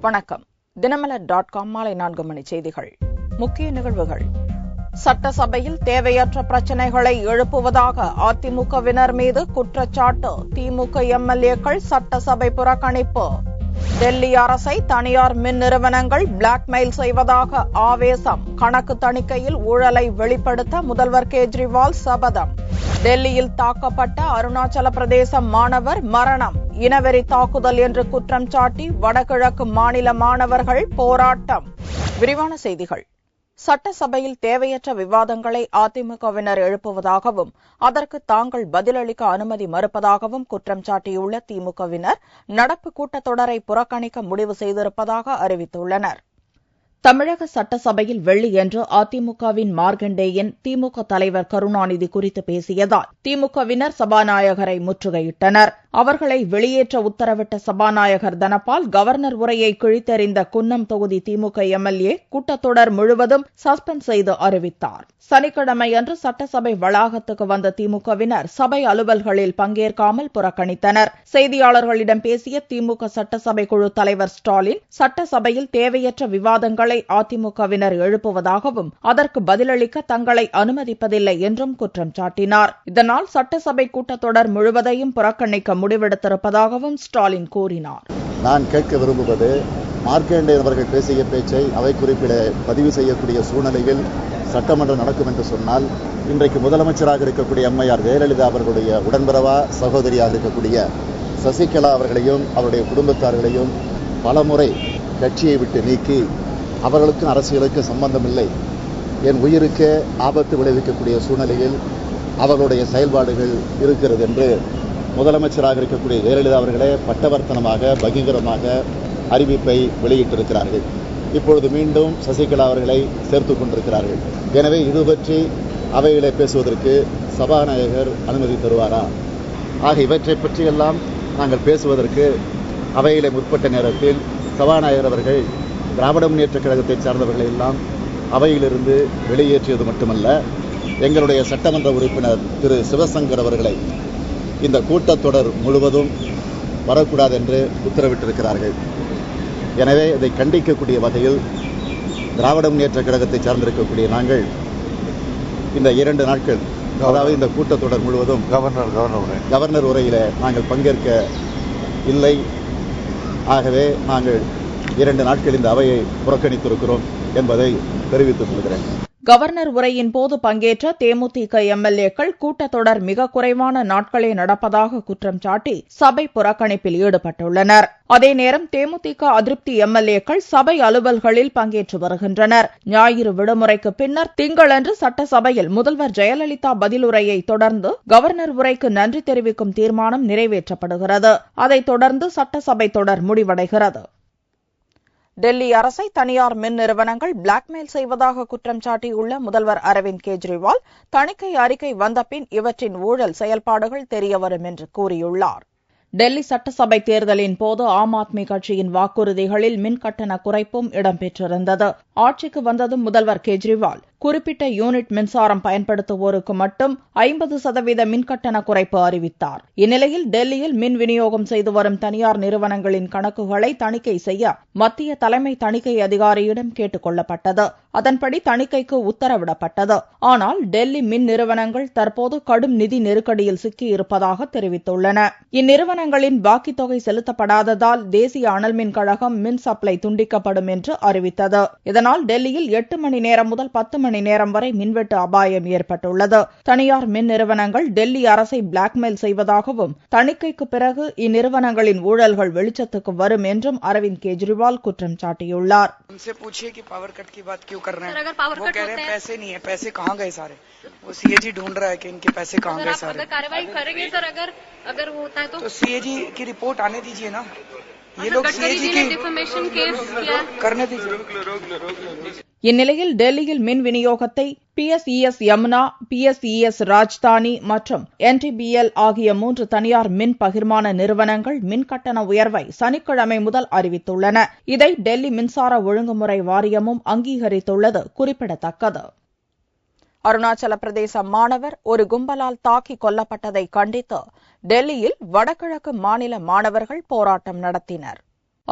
வணக்கம். தினமலர்.com மாலை 4 மணி செய்திகள். முக்கிய நிகழ்வுகள். சட்டசபையில் தேவையற்ற பிரச்சனைகளை எழுப்புவதாக அதிமுகவினர் மீது குற்றச்சாட்டு. திமுக எம்எல்ஏக்கள் சட்டசபை புறக்கணிப்பு. டெல்லி அரசை தனியார் மின் நிறுவனங்கள் பிளாக்மெயில் செய்வதாக ஆவேசம். கணக்கு தணிக்கையில் ஊழலை வெளிப்படுத்த முதல்வர் கேஜ்ரிவால் சபதம். டெல்லியில் தாக்கப்பட்ட அருணாச்சல பிரதேச மாணவர் மரணம். இனவெறி தாக்குதல் என்று குற்றம் சாட்டி வடகிழக்கு மாநில மாணவர்கள் போராட்டம். விரிவான செய்திகள். சட்டசபையில் தேவையற்ற விவாதங்களை அதிமுகவினர் எழுப்புவதாகவும் அதற்கு தாங்கள் பதிலளிக்க அனுமதி மறுப்பதாகவும் குற்றம் சாட்டியுள்ள திமுகவினர் நடப்பு கூட்டத்தொடரை புறக்கணிக்க முடிவு செய்திருப்பதாக அறிவித்துள்ளனர். தமிழக சட்டசபையில் வெள்ளியன்று அதிமுகவின் மார்க்கண்டேயன் திமுக தலைவர் கருணாநிதி குறித்து பேசியதால் திமுகவினர் சபாநாயகரை முற்றுகையிட்டனர். அவர்களை வெளியேற்ற உத்தரவிட்ட சபாநாயகர் தனபால் கவர்னர் உரையை கிழித்தெறிந்த குன்னம் தொகுதி திமுக எம்எல்ஏ கூட்டத்தொடர் முழுவதும் சஸ்பெண்ட் செய்து அறிவித்தார். சனிக்கிழமையன்று சட்டசபை வளாகத்துக்கு வந்த திமுகவினர் சபை அலுவல்களில் பங்கேற்காமல் புறக்கணித்தனர். செய்தியாளர்களிடம் பேசிய திமுக சட்டசபை குழு தலைவர் ஸ்டாலின் சட்டசபையில் தேவையற்ற விவாதங்களை அதிமுகவினர் எழுப்புவதாகவும் அதற்கு பதிலளிக்க தங்களை அனுமதிப்பதில்லை என்றும் குற்றம் சாட்டினார். இதனால் சட்டசபை கூட்டத்தொடர் முழுவதையும் புறக்கணிக்க முடிவெடுத்திருப்பதாகவும் ஸ்டாலின் கூறினார். நான் கேட்க விரும்புவது, மார்க்கண்டேயன் அவர்கள் பேசிய பேச்சை அவை குறிப்பிட பதிவு செய்யக்கூடிய சூழ்நிலையில் சட்டமன்றம் நடக்கும் என்று சொன்னால், இன்றைக்கு முதலமைச்சராக இருக்கக்கூடிய அம்மையார் ஜெயலலிதா அவர்களுடைய உடன்பிறவா சகோதரியாக இருக்கக்கூடிய சசிகலா அவர்களையும் அவருடைய குடும்பத்தார்களையும் பலமுறை கட்சியை விட்டு நீக்கி அவர்களுக்கும் அரசியலுக்கும் சம்பந்தமில்லை, என் உயிருக்கு ஆபத்து விளைவிக்கக்கூடிய சூழ்நிலையில் அவர்களுடைய செயல்பாடுகள் இருக்கிறது என்று முதலமைச்சராக இருக்கக்கூடிய ஜெயலலிதா அவர்களே பட்டவர்த்தனமாக பகிரங்கமாக அறிவிப்பை வெளியிட்டிருக்கிறார்கள். இப்பொழுது மீண்டும் சசிகலா அவர்களை சேர்த்துக் கொண்டிருக்கிறார்கள். எனவே இது பற்றி அவைகளை பேசுவதற்கு சபாநாயகர் அனுமதி தருவாரா? ஆக இவற்றை பற்றியெல்லாம் நாங்கள் பேசுவதற்கு அவைகளை முற்பட்ட நேரத்தில் சபாநாயகர் அவர்கள் திராவிட முன்னேற்றக் கழகத்தை சார்ந்தவர்களை எல்லாம் அவையிலிருந்து வெளியேற்றியது மட்டுமல்ல, எங்களுடைய சட்டமன்ற உறுப்பினர் திரு சிவசங்கர் அவர்களை இந்த கூட்டத்தொடர் முழுவதும் வரக்கூடாது என்று உத்தரவிட்டிருக்கிறார்கள். எனவே இதை கண்டிக்கக்கூடிய வகையில் திராவிட முன்னேற்றக் கழகத்தை சார்ந்திருக்கக்கூடிய நாங்கள் இந்த 2 நாட்கள், அதாவது இந்த கூட்டத்தொடர் முழுவதும் கவர்னர் உரையில் நாங்கள் பங்கேற்க இல்லை. ஆகவே நாங்கள் 2 நாட்கள் இந்த அவையை புறக்கணித்திருக்கிறோம் என்பதை தெரிவித்துக் கொள்கிறேன். கவர்னர் உரையின் போது பங்கேற்ற தேமுதிக எம்எல்ஏக்கள் கூட்டத்தொடர் மிக குறைவான நாட்களே நடப்பதாக குற்றம் சாட்டி சபை புறக்கணிப்பில் ஈடுபட்டுள்ளனர். அதே நேரம் தேமுதிக அதிருப்தி எம்எல்ஏக்கள் சபை அலுவல்களில் பங்கேற்று வருகின்றனர். ஞாயிறு விடுமுறைக்கு பின்னர் திங்களன்று சட்டசபையில் முதல்வர் ஜெயலலிதா பதிலுரையை தொடர்ந்து கவர்னர் உரைக்கு நன்றி தெரிவிக்கும் தீர்மானம் நிறைவேற்றப்படுகிறது. அதைத் தொடர்ந்து சட்டசபை தொடர் முடிவடைகிறது. டெல்லி அரசை தனியார் மின் நிறுவனங்கள் பிளாக்மெயில் செய்வதாக குற்றம் சாட்டியுள்ள முதல்வர் அரவிந்த் கெஜ்ரிவால் தணிக்கை அறிக்கை வந்தபின் இவற்றின் ஊழல் செயல்பாடுகள் தெரியவரும் என்று கூறியுள்ளார். டெல்லி சட்டசபை தேர்தலின் போது ஆம் ஆத்மி கட்சியின் வாக்குறுதிகளில் மின்கட்டண குறைப்பும் இடம்பெற்றிருந்தது. ஆட்சிக்கு வந்ததும் முதல்வர் கெஜ்ரிவால் குறிப்பிட்ட யூனிட் மின்சாரம் பயன்படுத்துவோருக்கு மட்டும் 50% மின்கட்டண குறைப்பு அறிவித்தார். இந்நிலையில் டெல்லியில் மின் விநியோகம் செய்து வரும் தனியார் நிறுவனங்களின் கணக்குகளை தணிக்கை செய்ய மத்திய தலைமை தணிக்கை அதிகாரியிடம் கேட்டுக் கொள்ளப்பட்டது. அதன்படி தணிக்கைக்கு உத்தரவிடப்பட்டது. ஆனால் டெல்லி மின் நிறுவனங்கள் தற்போது கடும் நிதி நெருக்கடியில் சிக்கியிருப்பதாக தெரிவித்துள்ளன. இந்நிறுவனங்களின் பாக்கி தொகை செலுத்தப்படாததால் தேசிய அனல் மின் கழகம் மின் சப்ளை துண்டிக்கப்படும் என்று அறிவித்தது. இதனால் டெல்லியில் 8 மணி நேரம் முதல் 10 மணி நேரம் வரை மின்வெட்டு அபாயம் ஏற்பட்டுள்ளது. தனியார் மின் நிறுவனங்கள் டெல்லி அரசை பிளாக்மெயில் செய்வதாகவும் தணிக்கைக்கு பிறகு இந்நிறுவனங்களின் ஊழல்கள் வெளிச்சத்துக்கு வரும் என்றும் அரவிந்த் கெஜ்ரிவால் குற்றம் சாட்டியுள்ளார். இந்நிலையில் டெல்லியில் மின் விநியோகத்தை பிஎஸ்இஎஸ் யமுனா, பிஎஸ்இஎஸ் ராஜ்தானி மற்றும் என்டிபிஎல் ஆகிய 3 தனியார் மின் பகிர்மான நிறுவனங்கள் மின்கட்டண உயர்வை சனிக்கிழமை முதல் அறிவித்துள்ளன. இதை டெல்லி மின்சார ஒழுங்குமுறை வாரியமும் அங்கீகரித்துள்ளது குறிப்பிடத்தக்கது. அருணாச்சல பிரதேச மாணவர் ஒரு கும்பலால் தாக்கி கொல்லப்பட்டதை கண்டித்து டெல்லியில் வடகிழக்கு மாநில மாணவர்கள் போராட்டம் நடத்தினர்.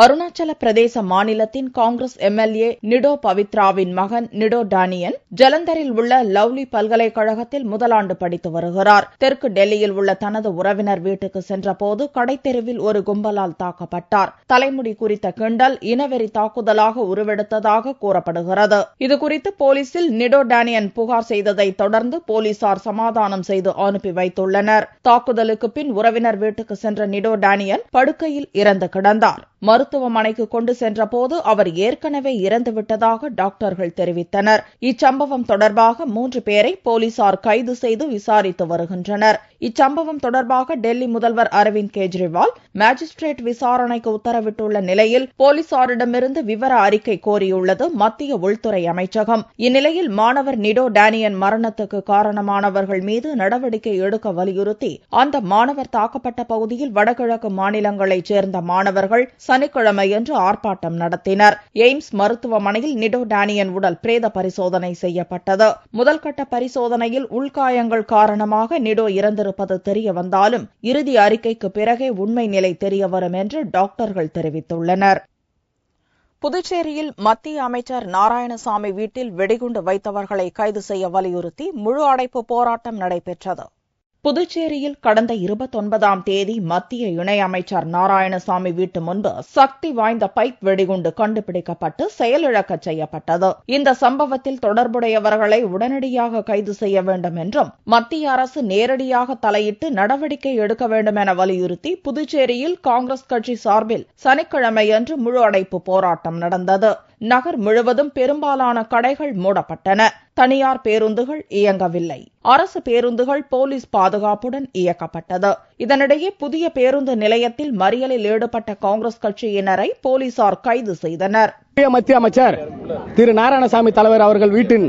அருணாச்சல பிரதேச மாநிலத்தின் காங்கிரஸ் எம்எல்ஏ நிடோ பவித்ராவின் மகன் நிடோ டானியன் ஜலந்தரில் உள்ள லவ்லி பல்கலைக்கழகத்தில் முதலாண்டு படித்து வருகிறார். தெற்கு டெல்லியில் உள்ள தனது உறவினர் வீட்டுக்கு சென்றபோது கடைத்தெருவில் ஒரு கும்பலால் தாக்கப்பட்டார். தலைமுடி குறித்த கிண்டல் இனவெறி தாக்குதலாக உருவெடுத்ததாக கூறப்படுகிறது. இதுகுறித்து போலீசில் நிடோ டானியன் புகார் செய்ததை தொடர்ந்து போலீசார் சமாதானம் செய்து அனுப்பி வைத்துள்ளனர். தாக்குதலுக்கு பின் உறவினர் வீட்டுக்கு சென்ற நிடோ டானியன் படுக்கையில் இறந்து கிடந்தார். மருத்துவமனைக்கு கொண்டு சென்றபோது அவர் ஏற்கனவே இறந்துவிட்டதாக டாக்டர்கள் தெரிவித்தனர். இச்சம்பவம் தொடர்பாக 3 பேரை போலீசார் கைது செய்து விசாரித்து வருகின்றனர். இச்சம்பவம் தொடர்பாக டெல்லி முதல்வர் அரவிந்த் கெஜ்ரிவால் மாஜிஸ்ட்ரேட் விசாரணைக்கு உத்தரவிட்டுள்ள நிலையில் போலீசாரிடமிருந்து விவர அறிக்கை கோரியுள்ளது மத்திய உள்துறை அமைச்சகம். இந்நிலையில் மாணவர் நிடோ டானியன் மரணத்துக்கு காரணமானவர்கள் மீது நடவடிக்கை எடுக்க வலியுறுத்தி அந்த மாணவர் தாக்கப்பட்ட பகுதியில் வடகிழக்கு மாநிலங்களைச் சேர்ந்த மாணவர்கள் சனிக்கிழமையன்று ஆர்ப்பாட்டம் நடத்தினர். எய்ம்ஸ் மருத்துவமனையில் நிடோ டானியன் உடல் பிரேத பரிசோதனை செய்யப்பட்டது. முதல்கட்ட பரிசோதனையில் உள்காயங்கள் காரணமாக நிடோ இறந்திருப்பது தெரியவந்தாலும் இறுதி அறிக்கைக்கு பிறகே உண்மை நிலை தெரியவரும் என்று டாக்டர்கள் தெரிவித்துள்ளனர். புதுச்சேரியில் மத்திய அமைச்சர் நாராயணசாமி வீட்டில் வெடிகுண்டு வைத்தவர்களை கைது செய்ய வலியுறுத்தி முழு அடைப்பு போராட்டம் நடைபெற்றது. புதுச்சேரியில் கடந்த 29ஆம் தேதி மத்திய இணையமைச்சர் நாராயணசாமி வீட்டு முன்பு சக்தி வாய்ந்த பைப் வெடிகுண்டு கண்டுபிடிக்கப்பட்டு செயலிழக்க செய்யப்பட்டது. இந்த சம்பவத்தில் தொடர்புடையவர்களை உடனடியாக கைது செய்ய வேண்டும் என்றும் மத்திய அரசு நேரடியாக தலையிட்டு நடவடிக்கை எடுக்க வேண்டும் என வலியுறுத்தி புதுச்சேரியில் காங்கிரஸ் கட்சி சார்பில் சனிக்கிழமையன்று முழு அடைப்பு போராட்டம் நடந்தது. நகர் முழுவதும் பெரும்பாலான கடைகள் மூடப்பட்டன. தனியார் பேருந்துகள் இயங்கவில்லை. அரசு பேருந்துகள் போலீஸ் பாதுகாப்புடன் இயக்கப்பட்டது. இதனிடையே புதிய பேருந்து நிலையத்தில் மறியலில் ஈடுபட்ட காங்கிரஸ் கட்சியினரை போலீசார் கைது செய்தனர். மத்திய அமைச்சர் திரு நாராயணசாமி தலைவர் அவர்கள் வீட்டின்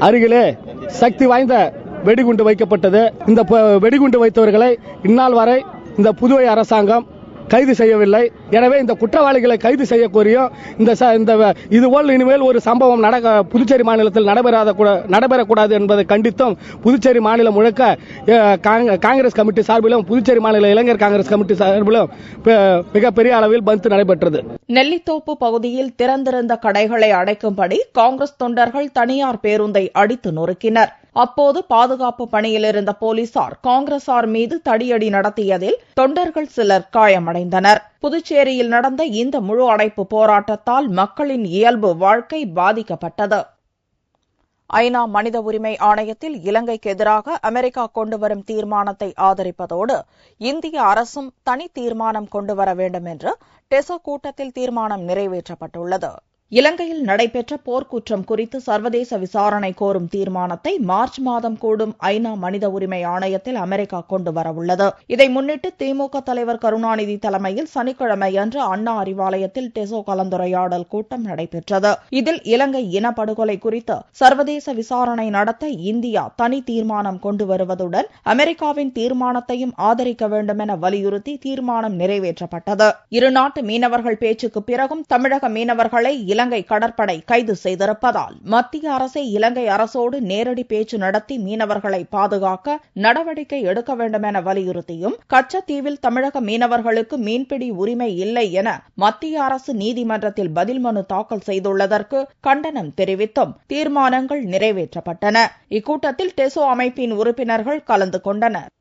அருகிலே சக்தி வாய்ந்த வெடிகுண்டு வைக்கப்பட்டது. இந்த வெடிகுண்டு வைத்தவர்களை இந்நாள் வரை இந்த புதுவை அரசாங்கம் கைது செய்யவில்லை. எனவே இந்த குற்றவாளிகளை கைது செய்ய கோரியும் இதுபோல் இனிமேல் ஒரு சம்பவம் புதுச்சேரி மாநிலத்தில் நடைபெறக்கூடாது என்பதை கண்டித்தும் புதுச்சேரி மாநிலம் முழுக்க காங்கிரஸ் கமிட்டி சார்பிலும் புதுச்சேரி மாநில இளைஞர் காங்கிரஸ் கமிட்டி சார்பிலும் மிகப்பெரிய அளவில் பந்த் நடைபெற்றது. நெல்லித்தோப்பு பகுதியில் திறந்திருந்த கடைகளை அடைக்கும்படி காங்கிரஸ் தொண்டர்கள் தனியார் பேருந்தை அடித்து நொறுக்கினர். அப்போது பாதுகாப்பு பணியில் இருந்த போலீசார் காங்கிரசார் மீது தடியடி நடத்தியதில் தொண்டர்கள் சிலர் காயமடைந்தனர். புதுச்சேரியில் நடந்த இந்த முழு அடைப்பு போராட்டத்தால் மக்களின் இயல்பு வாழ்க்கை பாதிக்கப்பட்டது. ஐநா மனித உரிமை ஆணையத்தில் இலங்கைக்கு எதிராக அமெரிக்கா கொண்டுவரும் தீர்மானத்தை ஆதரிப்பதோடு இந்திய அரசும் தனி தீர்மானம் கொண்டுவர வேண்டும் என்று டெசோ கூட்டத்தில் தீர்மானம் நிறைவேற்றப்பட்டுள்ளது. இலங்கையில் நடைபெற்ற போர்க்குற்றம் குறித்து சர்வதேச விசாரணை கோரும் தீர்மானத்தை மார்ச் மாதம் கூடும் ஐநா மனித உரிமை ஆணையத்தில் அமெரிக்கா கொண்டு வரவுள்ளது. இதை முன்னிட்டு திமுக தலைவர் கருணாநிதி தலைமையில் சனிக்கிழமையன்று அண்ணா அறிவாலயத்தில் டெசோ கலந்துரையாடல் கூட்டம் நடைபெற்றது. இதில் இலங்கை இனப்படுகொலை குறித்து சர்வதேச விசாரணை நடத்த இந்தியா தனி தீர்மானம் கொண்டு வருவதுடன் அமெரிக்காவின் தீர்மானத்தையும் ஆதரிக்க வேண்டும் என வலியுறுத்தி தீர்மானம் நிறைவேற்றப்பட்டது. இருநாட்டு மீனவர்கள் பேச்சுக்கு பிறகும் தமிழக மீனவர்களை இலங்கை கடற்படை கைது செய்திருப்பதால் மத்திய அரசே இலங்கை அரசோடு நேரடி பேச்சு நடத்தி மீனவர்களை பாதுகாக்க நடவடிக்கை எடுக்க வேண்டும் என வலியுறுத்தியும் கச்சத்தீவில் தமிழக மீனவர்களுக்கு மீன்பிடி உரிமை இல்லை என மத்திய அரசு நீதிமன்றத்தில் பதில் மனு தாக்கல் செய்துள்ளதற்கு கண்டனம் தெரிவித்தும் தீர்மானங்கள் நிறைவேற்றப்பட்டன. இக்கூட்டத்தில் டெசோ அமைப்பின் உறுப்பினர்கள் கலந்து கொண்டனர்.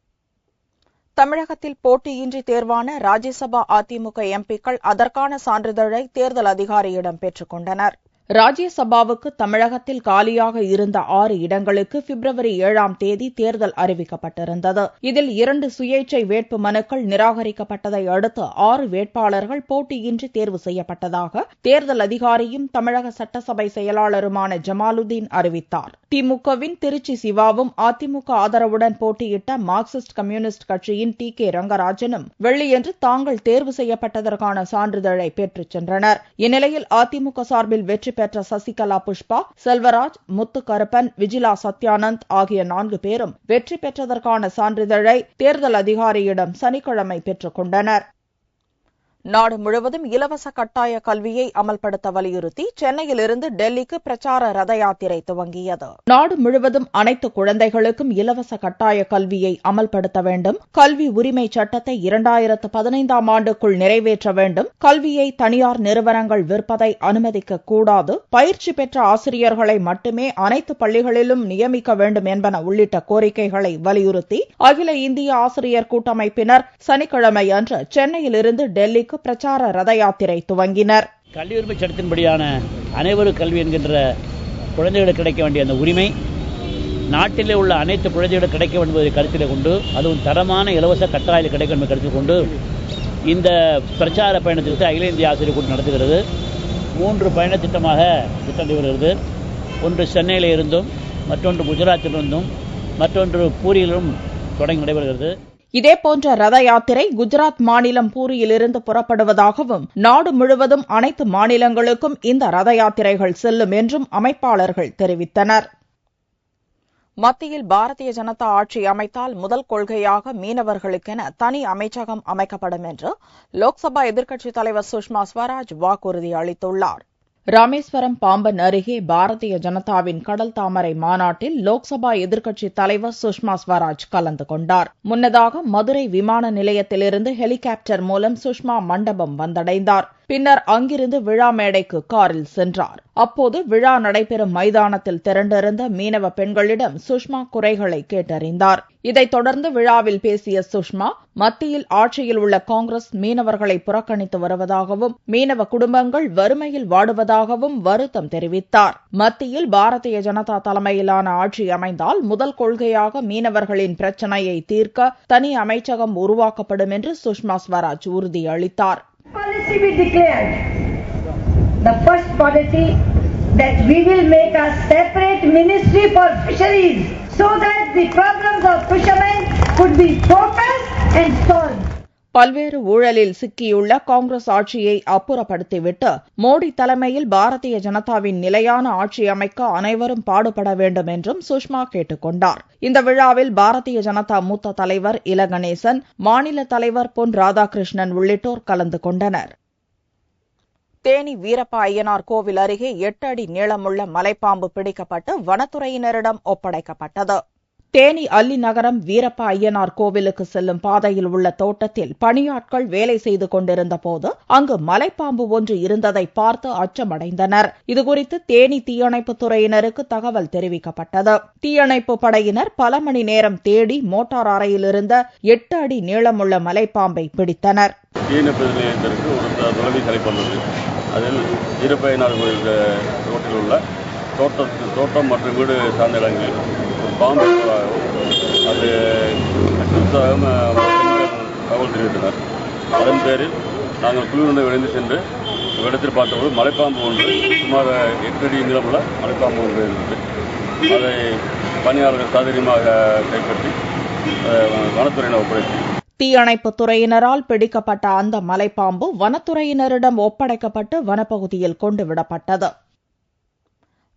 தமிழகத்தில் போட்டியின்றி தேர்வான ராஜ்யசபா அதிமுக எம்பிக்கள் அதற்கான சான்றிதழை தேர்தல் அதிகாரியிடம் பெற்றுக் கொண்டனர். ராஜ்யசபாவுக்கு தமிழகத்தில் காலியாக இருந்த 6 இடங்களுக்கு பிப்ரவரி 7ஆம் தேதி தேர்தல் அறிவிக்கப்பட்டிருந்தது. இதில் 2 சுயேட்சை வேட்பு மனுக்கள் நிராகரிக்கப்பட்டதை அடுத்து 6 வேட்பாளர்கள் போட்டியின்றி தேர்வு செய்யப்பட்டதாக தேர்தல் அதிகாரியும் தமிழக சட்டசபை செயலாளருமான ஜமாலுதீன் அறிவித்தார். திமுகவின் திருச்சி சிவாவும் அதிமுக ஆதரவுடன் போட்டியிட்ட மார்க்சிஸ்ட் கம்யூனிஸ்ட் கட்சியின் டி.கே. ரங்கராஜனும் வெள்ளியன்று தாங்கள் தேர்வு செய்யப்பட்டதற்கான சான்றிதழை பெற்றுச் சென்றனர். இந்நிலையில் அதிமுக சார்பில் வெற்றி பெற்ற சசிகலா புஷ்பா, செல்வராஜ், முத்துக்கருப்பன், விஜிலா சத்யானந்த் ஆகிய 4 பேரும் வெற்றி பெற்றதற்கான சான்றிதழை தேர்தல் அதிகாரியிடம் சனிக்கிழமை பெற்றுக் கொண்டனர். நாடு முழுவதும் இலவச கட்டாய கல்வியை அமல்படுத்த வலியுறுத்தி சென்னையிலிருந்து டெல்லிக்கு பிரச்சார ரத யாத்திரை துவங்கியது. நாடு முழுவதும் அனைத்து குழந்தைகளுக்கும் இலவச கட்டாய கல்வியை அமல்படுத்த வேண்டும், கல்வி உரிமை சட்டத்தை 2015ஆம் ஆண்டுக்குள் நிறைவேற்ற வேண்டும், கல்வியை தனியார் நிறுவனங்கள் விற்பதை அனுமதிக்க கூடாது, பயிற்சி பெற்ற ஆசிரியர்களை மட்டுமே அனைத்து பள்ளிகளிலும் நியமிக்க வேண்டும் என்பன உள்ளிட்ட கோரிக்கைகளை வலியுறுத்தி அகில இந்திய ஆசிரியர் கூட்டமைப்பினர் சனிக்கிழமை அன்று சென்னையிலிருந்து டெல்லிக்கு பிரச்சார ரத யாத்திரை துவங்கினர். கல்வி உரிமை சட்டத்தின்படியான அனைவரும் கல்வி என்கின்ற குழந்தைகளுக்கு கிடைக்க வேண்டிய அந்த உரிமை நாட்டிலே உள்ள அனைத்து குழந்தைகளுக்கு கிடைக்க வேண்டும் என்பதை கருத்தில் கொண்டு, அதுவும் தரமான இலவச கட்டாய கிடைக்க வேண்டும் கருத்தில் கொண்டு இந்த பிரச்சார பயணத்திற்கு அகில இந்திய ஆசிரியர் கூட்டம் நடத்துகிறது. 3 பயண திட்டமாக திட்டமிட்டு வருகிறது. ஒன்று சென்னையில் இருந்தும், மற்றொன்று குஜராத்திலிருந்தும், மற்றொன்று பூரியிலும் தொடங்கி நடைபெறுகிறது. இதேபோன்ற ரத யாத்திரை குஜராத் மாநிலம் பூரியிலிருந்து புறப்படுவதாகவும், நாடு முழுவதும் அனைத்து மாநிலங்களுக்கும் இந்த ரத யாத்திரைகள் செல்லும் என்றும் அமைப்பாளர்கள் தெரிவித்தனர். மத்தியில் பாரதிய ஜனதா ஆட்சி அமைத்தால் முதல் கொள்கையாக மீனவர்களுக்கென தனி அமைச்சகம் அமைக்கப்படும் என்று லோக்சபா எதிர்க்கட்சித் தலைவர் சுஷ்மா ஸ்வராஜ் வாக்குறுதி அளித்துள்ளார். ராமேஸ்வரம் பாம்பன் அருகே பாரதிய ஜனதாவின் கடல் தாமரை மாநாட்டில் லோக்சபா எதிர்க்கட்சித் தலைவர் சுஷ்மா ஸ்வராஜ் கலந்து கொண்டார். முன்னதாக மதுரை விமான நிலையத்திலிருந்து ஹெலிகாப்டர் மூலம் சுஷ்மா மண்டபம் வந்தடைந்தார். பின்னர் அங்கிருந்து விழா மேடைக்கு காரில் சென்றார். அப்போது விழா நடைபெறும் மைதானத்தில் திரண்டிருந்த மீனவ பெண்களிடம் சுஷ்மா குறைகளை கேட்டறிந்தார். இதைத் தொடர்ந்து விழாவில் பேசிய சுஷ்மா, மத்தியில் ஆட்சியில் உள்ள காங்கிரஸ் மீனவர்களை புறக்கணித்து வருவதாகவும், மீனவ குடும்பங்கள் வறுமையில் வாடுவதாகவும் வருத்தம் தெரிவித்தார். மத்தியில் பாரதிய ஜனதா தலைமையிலான ஆட்சி அமைந்தால் முதல் கொள்கையாக மீனவர்களின் பிரச்சினையை தீர்க்க தனி அமைச்சகம் உருவாக்கப்படும் என்று சுஷ்மா ஸ்வராஜ் உறுதியளித்தார். Policy we declared, the first policy that we will make a separate ministry for fisheries so that the problems of fishermen could be focused and solved. பல்வேறு ஊழலில் சிக்கியுள்ள காங்கிரஸ் ஆட்சியை அப்புறப்படுத்திவிட்டு மோடி தலைமையில் பாரதிய ஜனதாவின் நிலையான ஆட்சி அமைக்க அனைவரும் பாடுபட வேண்டும் என்றும் சுஷ்மா கேட்டுக் கொண்டார். இந்த விழாவில் பாரதிய ஜனதா மூத்த தலைவர் இல கணேசன், மாநில தலைவர் பொன் ராதாகிருஷ்ணன் உள்ளிட்டோர் கலந்து கொண்டனர். தேனி வீரப்ப அய்யனார் கோவில் அருகே 8 அடி நீளமுள்ள மலைப்பாம்பு பிடிக்கப்பட்டு வனத்துறையினரிடம் ஒப்படைக்கப்பட்டது. தேனி அல்லி நகரம் வீரப்ப அய்யனார் கோவிலுக்கு செல்லும் பாதையில் உள்ள தோட்டத்தில் பணியாட்கள் வேலை செய்து கொண்டிருந்த போது அங்கு மலைப்பாம்பு ஒன்று இருந்ததை பார்த்து அச்சமடைந்தனர். இதுகுறித்து தேனி தீயணைப்புத் துறையினருக்கு தகவல் தெரிவிக்கப்பட்டது. தீயணைப்பு படையினர் பல மணி நேரம் தேடி மோட்டார் அறையில் இருந்த 8 அடி நீளமுள்ள மலைப்பாம்பை பிடித்தனர். தீயணைப்பு நிலையத்திற்கு ஒரு உதவி கிடைப்பது. அதில் வீரப்ப அய்யனார் கோயில் ரோட்டில் உள்ள தோட்டம் மற்றும் வீடு சார்ந்த இடங்களில் பாம்பு அது தகவல் தெரிவித்தனர். அதன் பேரில் நாங்கள் குழுவினை விரைந்து சென்று இடத்தில் பார்த்தபோது மலைப்பாம்பு ஒன்று சுமார் 8 அடி நீளமுள்ள மலைப்பாம்பு ஒன்று இருந்தது. அதை பணியாளர்கள் சாதகமாக கைப்பற்றி வனத்துறையினர் ஒப்படைத்து தீயணைப்புத் துறையினரால் பிடிக்கப்பட்ட அந்த மலைப்பாம்பு வனத்துறையினரிடம் ஒப்படைக்கப்பட்டு வனப்பகுதியில் கொண்டுவிடப்பட்டது.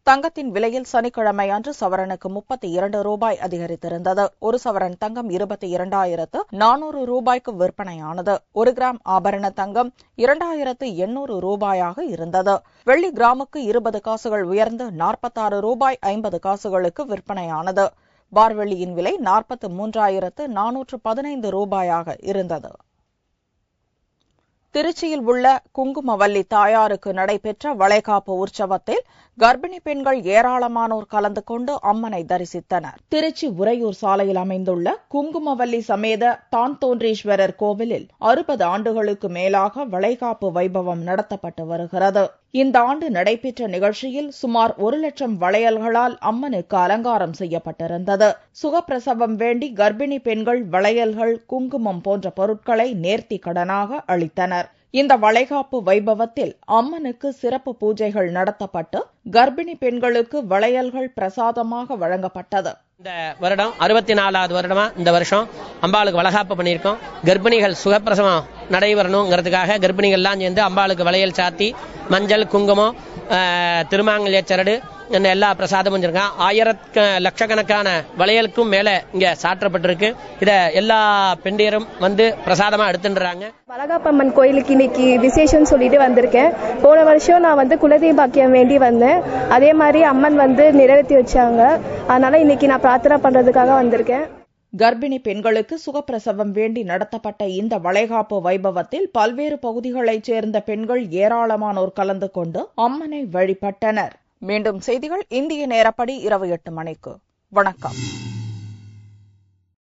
தங்கத்தின் விலையில் சனிக்கிழமை அன்று சவரனுக்கு 32 ரூபாய் அதிகரித்திருந்தது. ஒரு சவரன் தங்கம் 22,400 ரூபாய்க்கு விற்பனையானது. 1 கிராம் ஆபரண தங்கம் 2,800 ரூபாயாக இருந்தது. வெள்ளி கிராமுக்கு 20 காசுகள் உயர்ந்து 46 ரூபாய் 50 காசுகளுக்கு விற்பனையானது. பார்வெள்ளியின் விலை 43,415 ரூபாயாக இருந்தது. திருச்சியில் உள்ள குங்குமவல்லி தாயாருக்கு நடைபெற்ற வளைகாப்பு உற்சவத்தில் கர்ப்பிணி பெண்கள் ஏராளமானோர் கலந்து கொண்டு அம்மனை தரிசித்தனர். திருச்சி உறையூர் சாலையில் அமைந்துள்ள குங்குமவல்லி சமேத தான்தோன்றீஸ்வரர் கோவிலில் 60 ஆண்டுகளுக்கு மேலாக வளைகாப்பு வைபவம் நடத்தப்பட்டு வருகிறது. இந்த ஆண்டு நடைபெற்ற நிகழ்ச்சியில் சுமார் 1 லட்சம் வளையல்களால் அம்மனுக்கு அலங்காரம் செய்யப்பட்டிருந்தது. சுகப்பிரசவம் வேண்டி கர்ப்பிணி பெண்கள் வளையல்கள், குங்குமம் போன்ற பொருட்களை நேர்த்தி கடனாக அளித்தனர். இந்த வளைகாப்பு வைபவத்தில் அம்மனுக்கு சிறப்பு பூஜைகள் நடத்தப்பட்டு கர்ப்பிணி பெண்களுக்கு வளையல்கள் பிரசாதமாக வழங்கப்பட்டது. இந்த வருடம் 64வது வருடமா இந்த வருஷம் அம்பாளுக்கு வளைகாப்பு பண்ணியிருக்கோம். கர்ப்பிணிகள் சுகப்பிரசவம் நடைபெறணுங்கிறதுக்காக கர்ப்பிணிகள்லாம் சேர்ந்து அம்பாளுக்கு வளையல் சாத்தி மஞ்சள், குங்குமம், திருமாங்கல்ய சரடு, எல்லா பிரசாதமும் இருக்கான். லட்சக்கணக்கான வளையலுக்கும் மேல இங்க சாற்றப்பட்டிருக்கு. இத எல்லா பெண்டியரும் வந்து பிரசாதமா எடுத்துன்றாங்க. வளகாப்பம்மன் கோயிலுக்கு இன்னைக்கு விசேஷம் சொல்லிட்டு வந்திருக்கேன். போன வருஷம் நான் வந்து குலதெய்வ பாக்கியம் வேண்டி வந்தேன். அதே மாதிரி அம்மன் வந்து நிறைவேற்றி வச்சாங்க. அதனால இன்னைக்கு நான் பிரார்த்தனை பண்றதுக்காக வந்திருக்கேன். கர்ப்பிணி பெண்களுக்கு சுகப்பிரசவம் வேண்டி நடத்தப்பட்ட இந்த வளைகாப்பு வைபவத்தில் பல்வேறு பகுதிகளைச் சேர்ந்த பெண்கள் ஏராளமானோர் கலந்து கொண்டு அம்மனை வழிபட்டனர். மீண்டும் செய்திகள் இந்திய நேரப்படி இரவு 8 மணிக்கு. வணக்கம்.